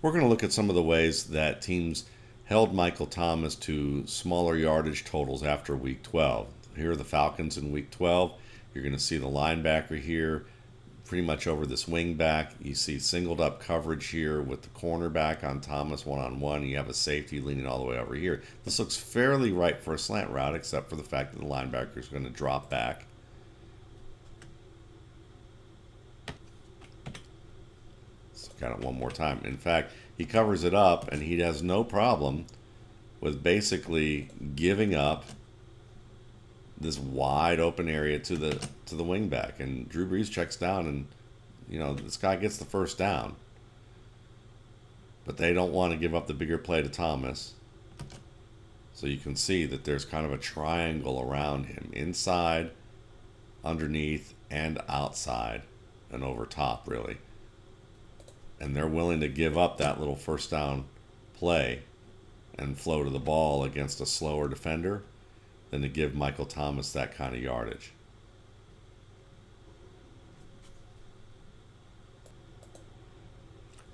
We're going to look at some of the ways that teams held Michael Thomas to smaller yardage totals after Week 12. Here are the Falcons in Week 12. You're going to see the linebacker here pretty much over this wing back. You see singled up coverage here with the cornerback on Thomas one-on-one. You have a safety leaning all the way over here. This looks fairly right for a slant route, except for the fact that the linebacker is going to drop back. Let's look at it one more time. In fact, he covers it up, and he has no problem with basically giving up this wide open area to the wing back, and Drew Brees checks down, and this guy gets the first down. But they don't want to give up the bigger play to Thomas. So you can see that there's kind of a triangle around him, inside, underneath, and outside, and over top, really. And they're willing to give up that little first down play and flow to the ball against a slower defender than to give Michael Thomas that kind of yardage.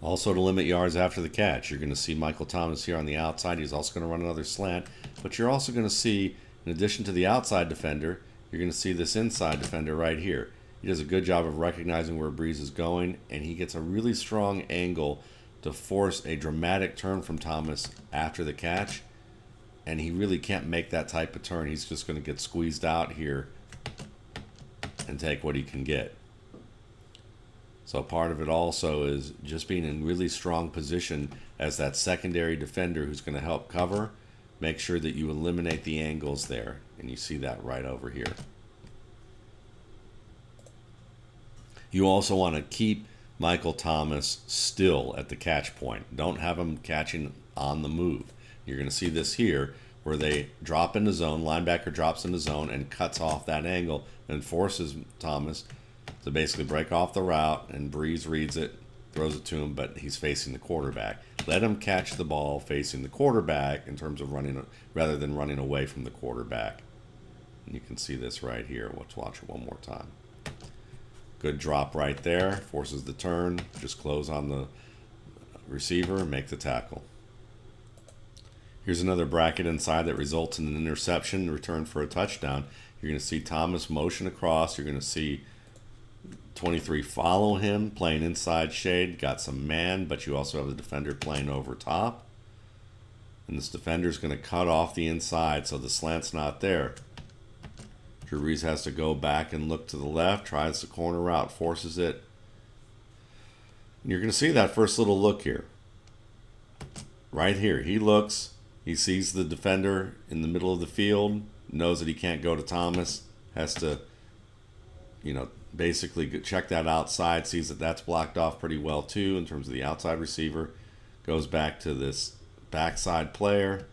Also, to limit yards after the catch, you're going to see Michael Thomas here on the outside. He's also going to run another slant, but you're also going to see, in addition to the outside defender, you're going to see this inside defender right here. He does a good job of recognizing where Brees is going, and he gets a really strong angle to force a dramatic turn from Thomas after the catch. And he really can't make that type of turn. He's just going to get squeezed out here and take what he can get. So part of it also is just being in really strong position as that secondary defender who's going to help cover. Make sure that you eliminate the angles there. And you see that right over here. You also want to keep Michael Thomas still at the catch point. Don't have him catching on the move. You're going to see this here where they drop into zone, linebacker drops into zone and cuts off that angle and forces Thomas to basically break off the route, and Brees reads it, throws it to him, but he's facing the quarterback. Let him catch the ball facing the quarterback in terms of running, rather than running away from the quarterback. And you can see this right here. Let's watch it one more time. Good drop right there, forces the turn, just close on the receiver and make the tackle. Here's another bracket inside that results in an interception, return for a touchdown. You're going to see Thomas motion across. You're going to see 23 follow him, playing inside shade. Got some man, but you also have the defender playing over top. And this defender's going to cut off the inside, so the slant's not there. Drew Brees has to go back and look to the left, tries the corner route, forces it. And you're going to see that first little look here. Right here, he looks. He sees the defender in the middle of the field, knows that he can't go to Thomas, has to, basically check that outside, sees that that's blocked off pretty well too in terms of the outside receiver, goes back to this backside player,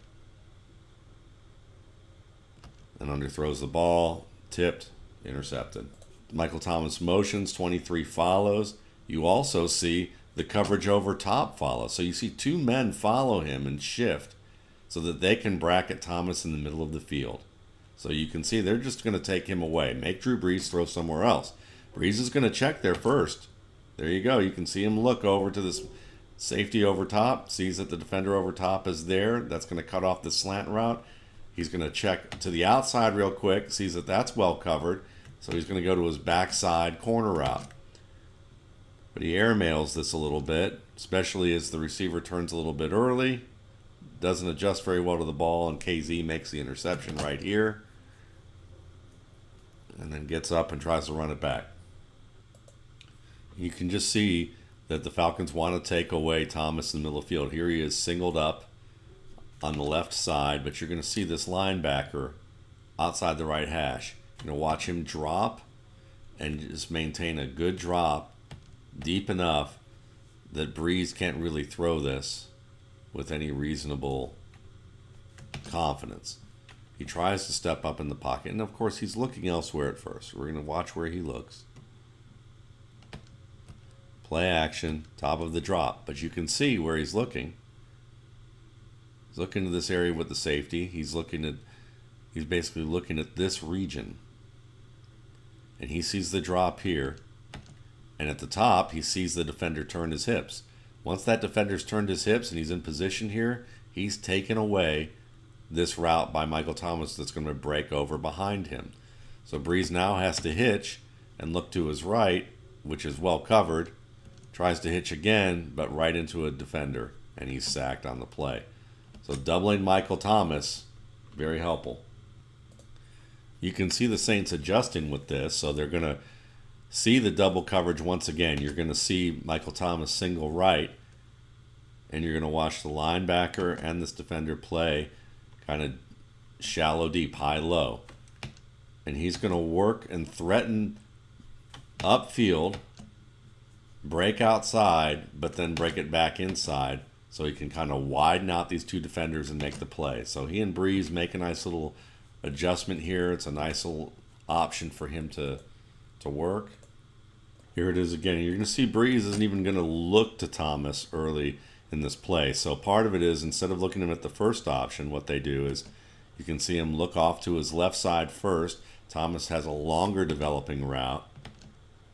and underthrows the ball, tipped, intercepted. Michael Thomas motions, 23 follows. You also see the coverage over top follow. So you see two men follow him and shift so that they can bracket Thomas in the middle of the field. So you can see they're just going to take him away. Make Drew Brees throw somewhere else. Brees is going to check there first. There you go. You can see him look over to this safety over top, sees that the defender over top is there. That's going to cut off the slant route. He's going to check to the outside real quick, sees that that's well covered. So he's going to go to his backside corner route. But he airmails this a little bit, especially as the receiver turns a little bit early. Doesn't adjust very well to the ball, and KZ makes the interception right here. And then gets up and tries to run it back. You can just see that the Falcons want to take away Thomas in the middle of the field. Here he is singled up on the left side, but you're going to see this linebacker outside the right hash. You're going to watch him drop and just maintain a good drop deep enough that Brees can't really throw this with any reasonable confidence. He tries to step up in the pocket, and of course he's looking elsewhere at first. We're going to watch where he looks. Play action, top of the drop, but you can see where he's looking. He's looking to this area with the safety. He's basically looking at this region. And he sees the drop here. And at the top, he sees the defender turn his hips. Once that defender's turned his hips and he's in position here, he's taken away this route by Michael Thomas that's going to break over behind him. So Breeze now has to hitch and look to his right, which is well covered, tries to hitch again, but right into a defender, and he's sacked on the play. So doubling Michael Thomas, very helpful. You can see the Saints adjusting with this, so they're going to see the double coverage once again. You're going to see Michael Thomas single right, and you're going to watch the linebacker and this defender play kind of shallow deep, high low. And he's going to work and threaten upfield, break outside, but then break it back inside so he can kind of widen out these two defenders and make the play. So he and Breeze make a nice little adjustment here. It's a nice little option for him to work. Here it is again. You're going to see Breeze isn't even going to look to Thomas early in this play. So part of it is, instead of looking him at the first option, what they do is you can see him look off to his left side first. Thomas has a longer developing route,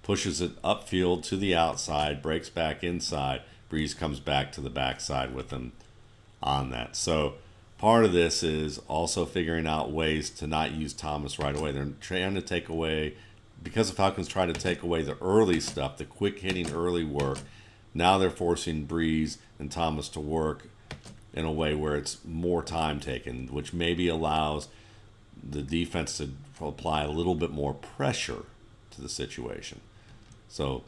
pushes it upfield to the outside, breaks back inside. Breeze comes back to the backside with him on that. So part of this is also figuring out ways to not use Thomas right away. They're trying to take away, because the Falcons try to take away the early stuff, the quick hitting early work. Now they're forcing Breeze and Thomas to work in a way where it's more time taken, which maybe allows the defense to apply a little bit more pressure to the situation. So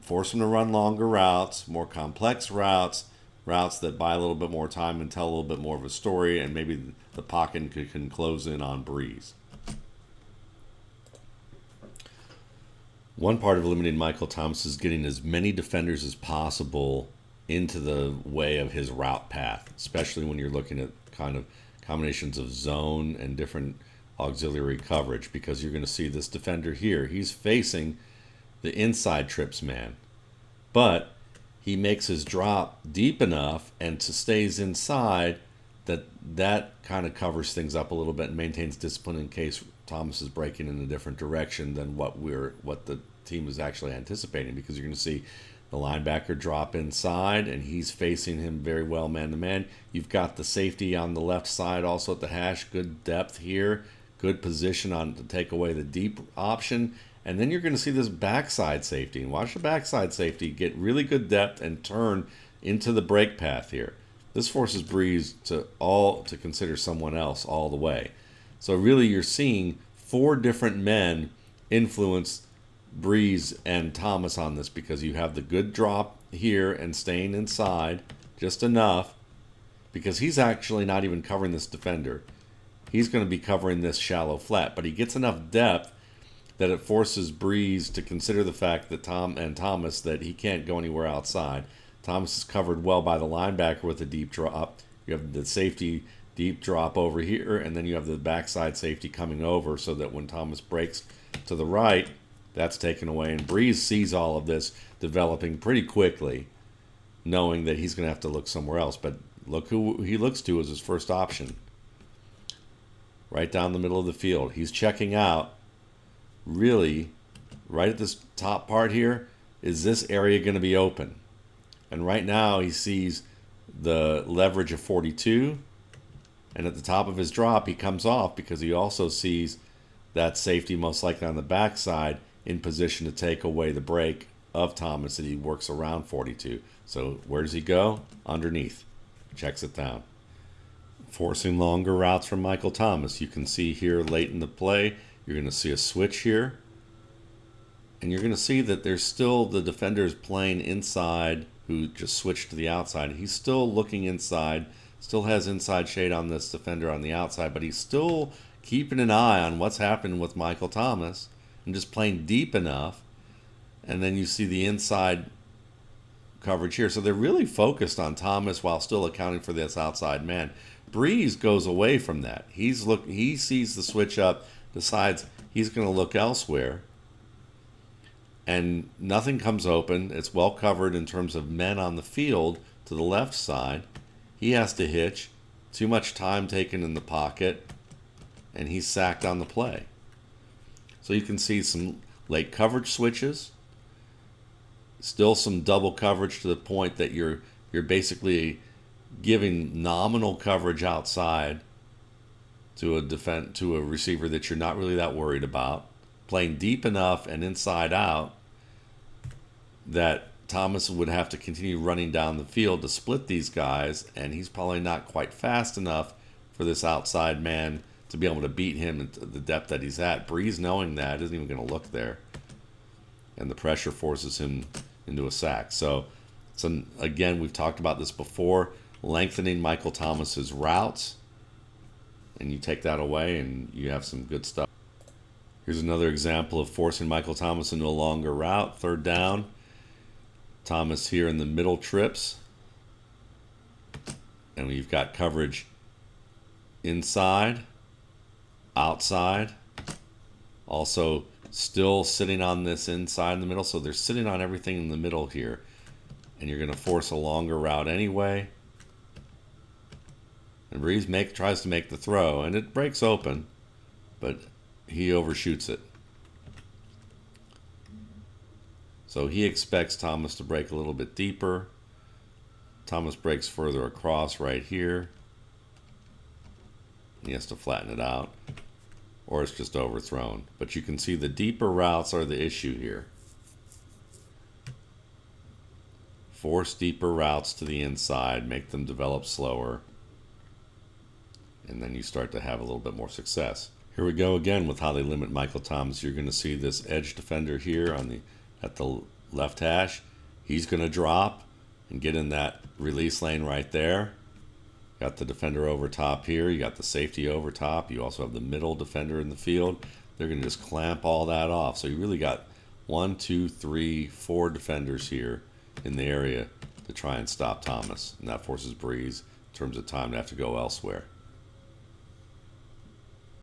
force them to run longer routes, more complex routes that buy a little bit more time and tell a little bit more of a story, and maybe the pocket can close in on Breeze. One part of limiting Michael Thomas is getting as many defenders as possible into the way of his route path, especially when you're looking at kind of combinations of zone and different auxiliary coverage, because you're going to see this defender here. He's facing the inside trips man, but he makes his drop deep enough and stays inside that kind of covers things up a little bit and maintains discipline in case Thomas is breaking in a different direction than what the team is actually anticipating, because you're going to see the linebacker drop inside and he's facing him very well man to man. You've got the safety on the left side also at the hash, good depth here, good position on to take away the deep option. And then you're going to see this backside safety, and watch the backside safety get really good depth and turn into the break path here. This forces Breeze to consider someone else all the way. So really you're seeing four different men influence Breeze and Thomas on this, because you have the good drop here and staying inside just enough, because he's actually not even covering this defender. He's going to be covering this shallow flat, but he gets enough depth that it forces Breeze to consider the fact that Thomas that he can't go anywhere outside. Thomas is covered well by the linebacker with a deep drop. You have the safety deep drop over here, and then you have the backside safety coming over, so that when Thomas breaks to the right, that's taken away. And Breeze sees all of this developing pretty quickly, knowing that he's going to have to look somewhere else. But look who he looks to as his first option. Right down the middle of the field. He's checking out. Really, right at this top part here, is this area going to be open? And right now he sees the leverage of 42, and at the top of his drop he comes off, because he also sees that safety most likely on the backside in position to take away the break of Thomas, and he works around 42. So where does he go? Underneath. Checks it down. Forcing longer routes from Michael Thomas. You can see here late in the play, you're going to see a switch here. And you're going to see that there's still the defenders playing inside who just switched to the outside. He's still looking inside, still has inside shade on this defender on the outside, but he's still keeping an eye on what's happening with Michael Thomas and just playing deep enough. And then you see the inside coverage here. So they're really focused on Thomas while still accounting for this outside man. Breeze goes away from that. He sees the switch up, decides he's going to look elsewhere, and nothing comes open. It's well covered in terms of men on the field to the left side. He has to hitch. Too much time taken in the pocket, and he's sacked on the play. So you can see some late coverage switches. Still some double coverage to the point that you're basically giving nominal coverage outside to a receiver that you're not really that worried about, playing deep enough and inside out that Thomas would have to continue running down the field to split these guys, and he's probably not quite fast enough for this outside man to be able to beat him at the depth that he's at. Breeze, knowing that, isn't even going to look there, and the pressure forces him into a sack. So again, we've talked about this before, lengthening Michael Thomas's routes, and you take that away and you have some good stuff. Here's another example of forcing Michael Thomas into a longer route. 3rd down. Thomas here in the middle trips. And we've got coverage inside, outside. Also still sitting on this inside in the middle. So they're sitting on everything in the middle here. And you're going to force a longer route anyway. And Breeze tries to make the throw, and it breaks open, but he overshoots it. So he expects Thomas to break a little bit deeper. Thomas breaks further across right here. He has to flatten it out, or it's just overthrown. But you can see the deeper routes are the issue here. Force deeper routes to the inside, make them develop slower, and then you start to have a little bit more success. Here we go again with how they limit Michael Thomas. You're going to see this edge defender here at the left hash. He's going to drop and get in that release lane right there. Got the defender over top here. You got the safety over top. You also have the middle defender in the field. They're going to just clamp all that off. So you really got 1, 2, 3, 4 defenders here in the area to try and stop Thomas. And that forces Breeze, in terms of time, to have to go elsewhere.